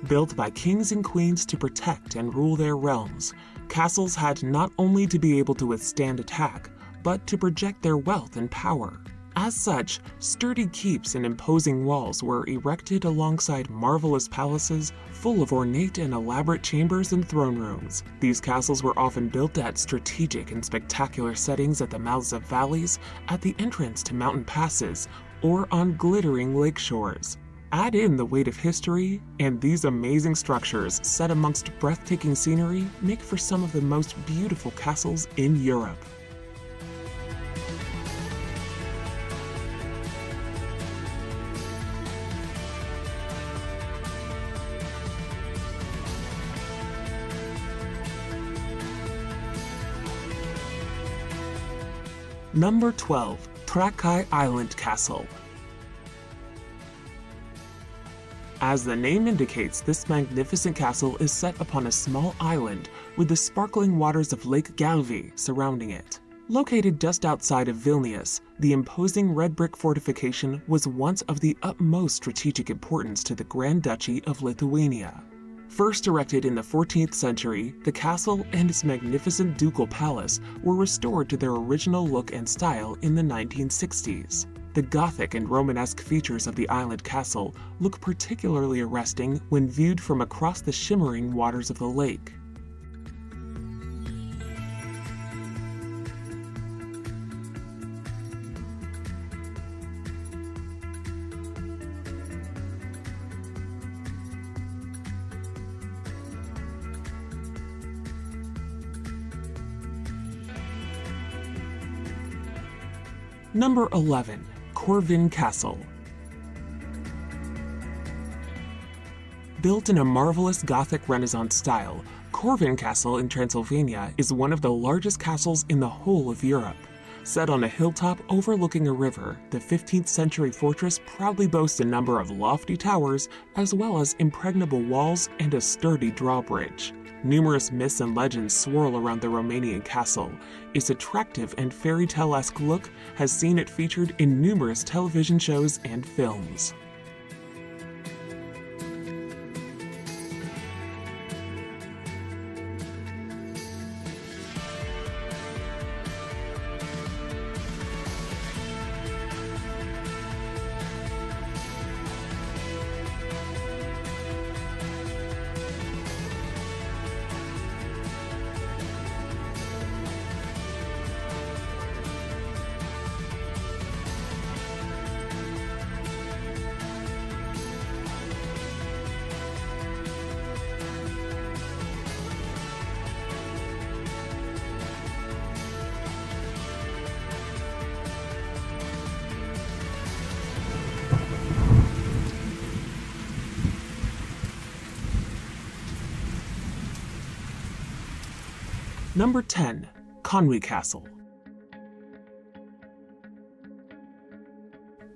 Built by kings and queens to protect and rule their realms, castles had not only to be able to withstand attack, but to project their wealth and power. As such, sturdy keeps and imposing walls were erected alongside marvelous palaces full of ornate and elaborate chambers and throne rooms. These castles were often built at strategic and spectacular settings at the mouths of valleys, at the entrance to mountain passes, or on glittering lake shores. Add in the weight of history, and these amazing structures, set amongst breathtaking scenery, make for some of the most beautiful castles in Europe. Number 12. Trakai Island Castle. As the name indicates, this magnificent castle is set upon a small island with the sparkling waters of Lake Galvi surrounding it. Located just outside of Vilnius, the imposing red brick fortification was once of the utmost strategic importance to the Grand Duchy of Lithuania. First erected in the 14th century, the castle and its magnificent ducal palace were restored to their original look and style in the 1960s. The Gothic and Romanesque features of the island castle look particularly arresting when viewed from across the shimmering waters of the lake. Number 11. Corvin Castle. Built in a marvelous Gothic Renaissance style, Corvin Castle in Transylvania is one of the largest castles in the whole of Europe. Set on a hilltop overlooking a river, the 15th century fortress proudly boasts a number of lofty towers as well as impregnable walls and a sturdy drawbridge. Numerous myths and legends swirl around the Romanian castle. Its attractive and fairy tale-esque look has seen it featured in numerous television shows and films. Number 10. Conwy Castle.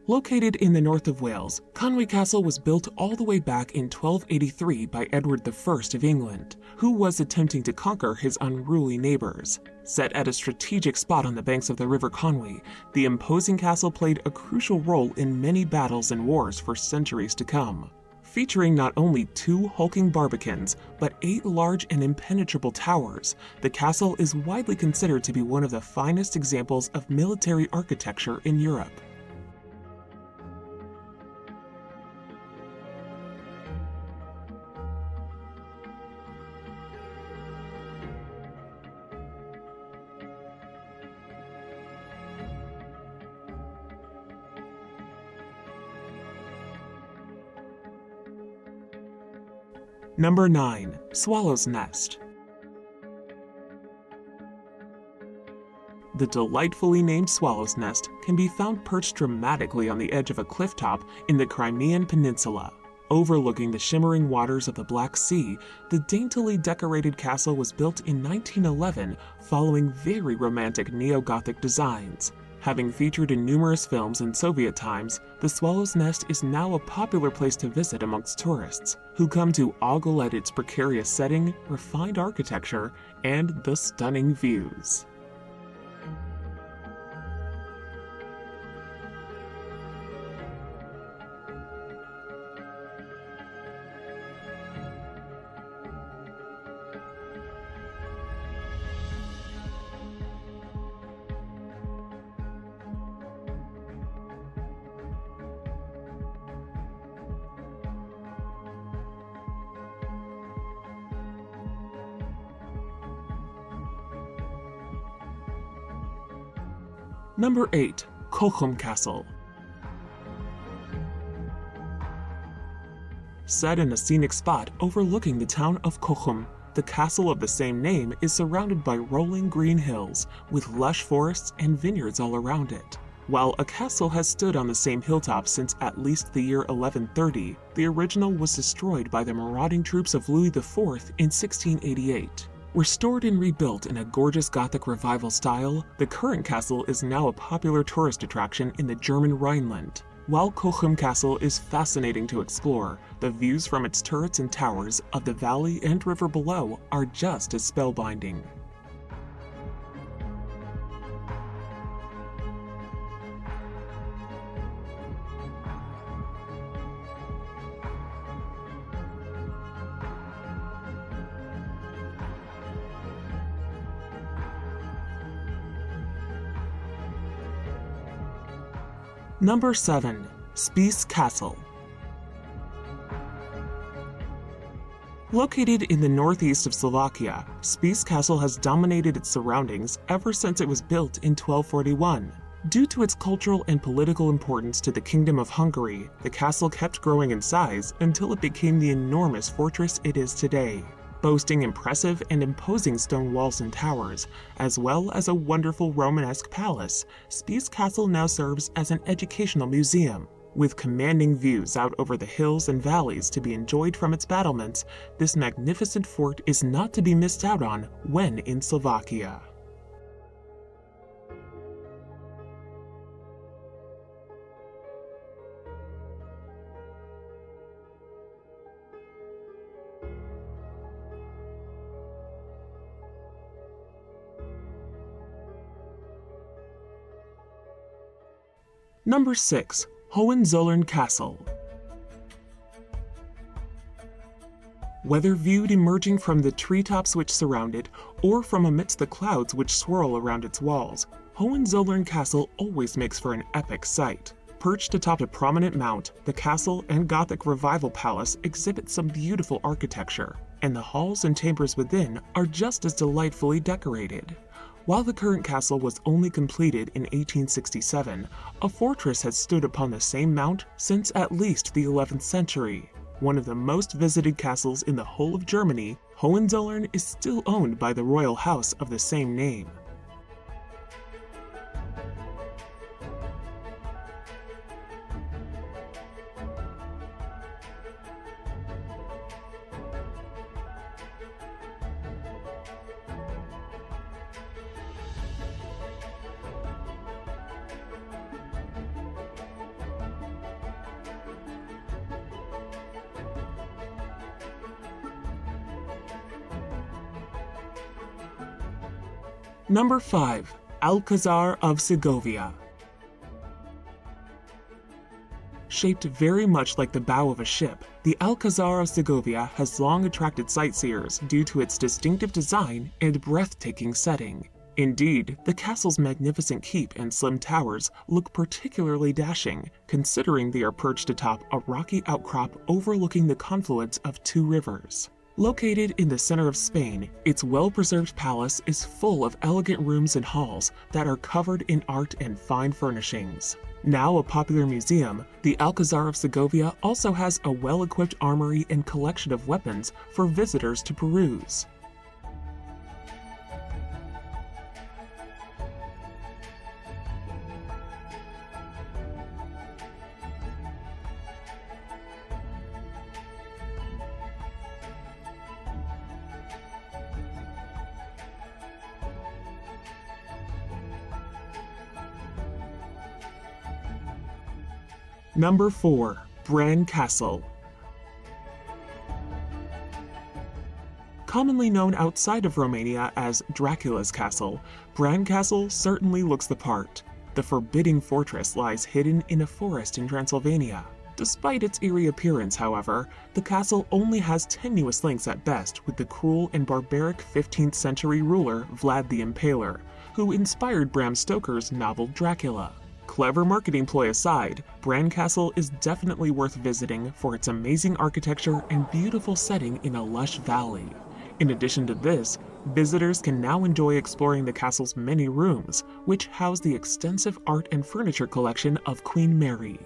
Located in the north of Wales, Conwy Castle was built all the way back in 1283 by Edward I of England, who was attempting to conquer his unruly neighbors. Set at a strategic spot on the banks of the River Conwy, the imposing castle played a crucial role in many battles and wars for centuries to come. Featuring not only 2 hulking barbicans, but 8 large and impenetrable towers, the castle is widely considered to be one of the finest examples of military architecture in Europe. Number 9. Swallow's Nest. The delightfully named Swallow's Nest can be found perched dramatically on the edge of a cliff top in the Crimean Peninsula. Overlooking the shimmering waters of the Black Sea, the daintily decorated castle was built in 1911 following very romantic neo-Gothic designs. Having featured in numerous films in Soviet times, the Swallow's Nest is now a popular place to visit amongst tourists, who come to ogle at its precarious setting, refined architecture, and the stunning views. Number 8. Cochem Castle. Set in a scenic spot overlooking the town of Cochem, the castle of the same name is surrounded by rolling green hills with lush forests and vineyards all around it. While a castle has stood on the same hilltop since at least the year 1130, the original was destroyed by the marauding troops of Louis IV in 1688. Restored and rebuilt in a gorgeous Gothic revival style, the current castle is now a popular tourist attraction in the German Rhineland. While Cochem Castle is fascinating to explore, the views from its turrets and towers of the valley and river below are just as spellbinding. Number 7. Spiš Castle. Located in the northeast of Slovakia, Spiš Castle has dominated its surroundings ever since it was built in 1241. Due to its cultural and political importance to the Kingdom of Hungary, the castle kept growing in size until it became the enormous fortress it is today. Boasting impressive and imposing stone walls and towers, as well as a wonderful Romanesque palace, Spiš Castle now serves as an educational museum. With commanding views out over the hills and valleys to be enjoyed from its battlements, this magnificent fort is not to be missed out on when in Slovakia. Number 6. Hohenzollern Castle. Whether viewed emerging from the treetops which surround it, or from amidst the clouds which swirl around its walls, Hohenzollern Castle always makes for an epic sight. Perched atop a prominent mount, the castle and Gothic Revival Palace exhibit some beautiful architecture, and the halls and chambers within are just as delightfully decorated. While the current castle was only completed in 1867, a fortress has stood upon the same mount since at least the 11th century. One of the most visited castles in the whole of Germany, Hohenzollern is still owned by the royal house of the same name. Number 5. Alcazar of Segovia. Shaped very much like the bow of a ship, the Alcazar of Segovia has long attracted sightseers due to its distinctive design and breathtaking setting. Indeed, the castle's magnificent keep and slim towers look particularly dashing, considering they are perched atop a rocky outcrop overlooking the confluence of two rivers. Located in the center of Spain, its well-preserved palace is full of elegant rooms and halls that are covered in art and fine furnishings. Now a popular museum, the Alcazar of Segovia also has a well-equipped armory and collection of weapons for visitors to peruse. Number 4. Bran Castle. Commonly known outside of Romania as Dracula's Castle, Bran Castle certainly looks the part. The forbidding fortress lies hidden in a forest in Transylvania. Despite its eerie appearance, however, the castle only has tenuous links at best with the cruel and barbaric 15th century ruler Vlad the Impaler, who inspired Bram Stoker's novel Dracula. Clever marketing ploy aside, Bran Castle is definitely worth visiting for its amazing architecture and beautiful setting in a lush valley. In addition to this, visitors can now enjoy exploring the castle's many rooms, which house the extensive art and furniture collection of Queen Mary.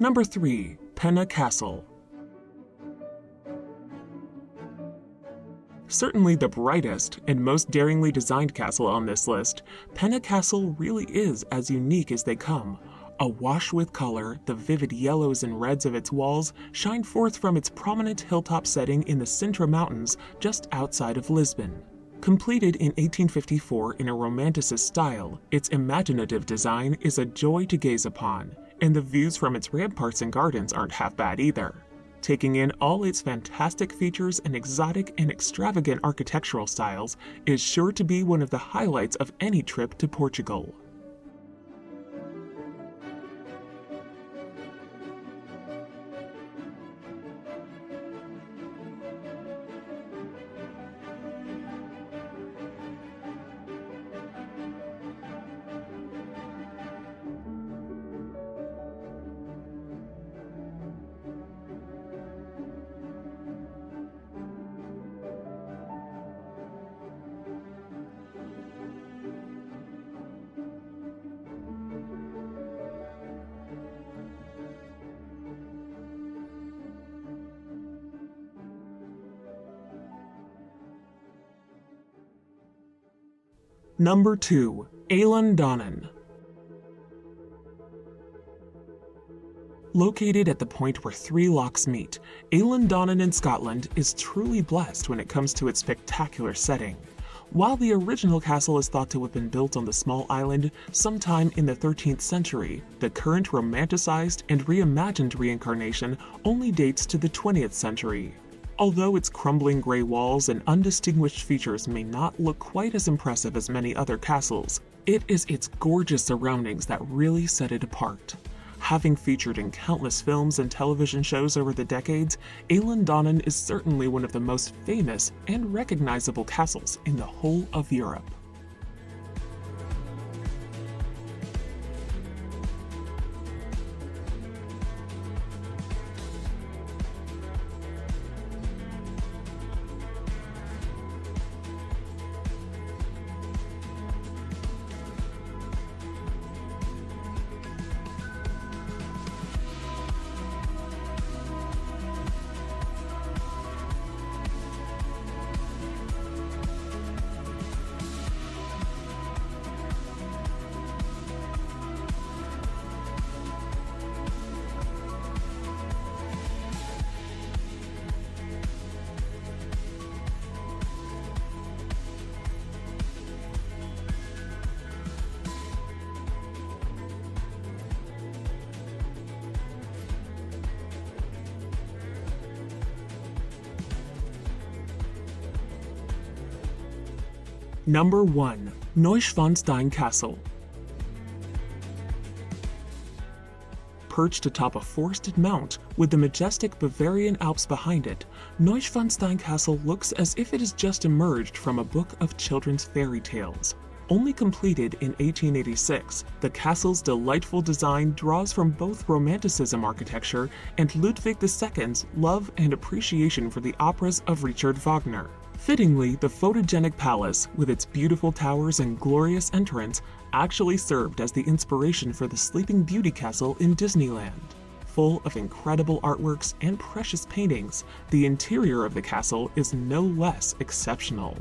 Number 3. Penna Castle. Certainly the brightest and most daringly designed castle on this list, Penna Castle really is as unique as they come. Awash with color, the vivid yellows and reds of its walls shine forth from its prominent hilltop setting in the Sintra Mountains just outside of Lisbon. Completed in 1854 in a Romanticist style, its imaginative design is a joy to gaze upon, and the views from its ramparts and gardens aren't half bad either. Taking in all its fantastic features and exotic and extravagant architectural styles is sure to be one of the highlights of any trip to Portugal. Number 2. Eilean. Located at the point where three lochs meet, Eilean in Scotland is truly blessed when it comes to its spectacular setting. While the original castle is thought to have been built on the small island sometime in the 13th century, the current romanticized and reimagined reincarnation only dates to the 20th century. Although its crumbling gray walls and undistinguished features may not look quite as impressive as many other castles, it is its gorgeous surroundings that really set it apart. Having featured in countless films and television shows over the decades, Eilean is certainly one of the most famous and recognizable castles in the whole of Europe. Number 1. Neuschwanstein Castle. Perched atop a forested mount with the majestic Bavarian Alps behind it, Neuschwanstein Castle looks as if it has just emerged from a book of children's fairy tales. Only completed in 1886, the castle's delightful design draws from both Romanticism architecture and Ludwig II's love and appreciation for the operas of Richard Wagner. Fittingly, the photogenic palace, with its beautiful towers and glorious entrance, actually served as the inspiration for the Sleeping Beauty Castle in Disneyland. Full of incredible artworks and precious paintings, the interior of the castle is no less exceptional.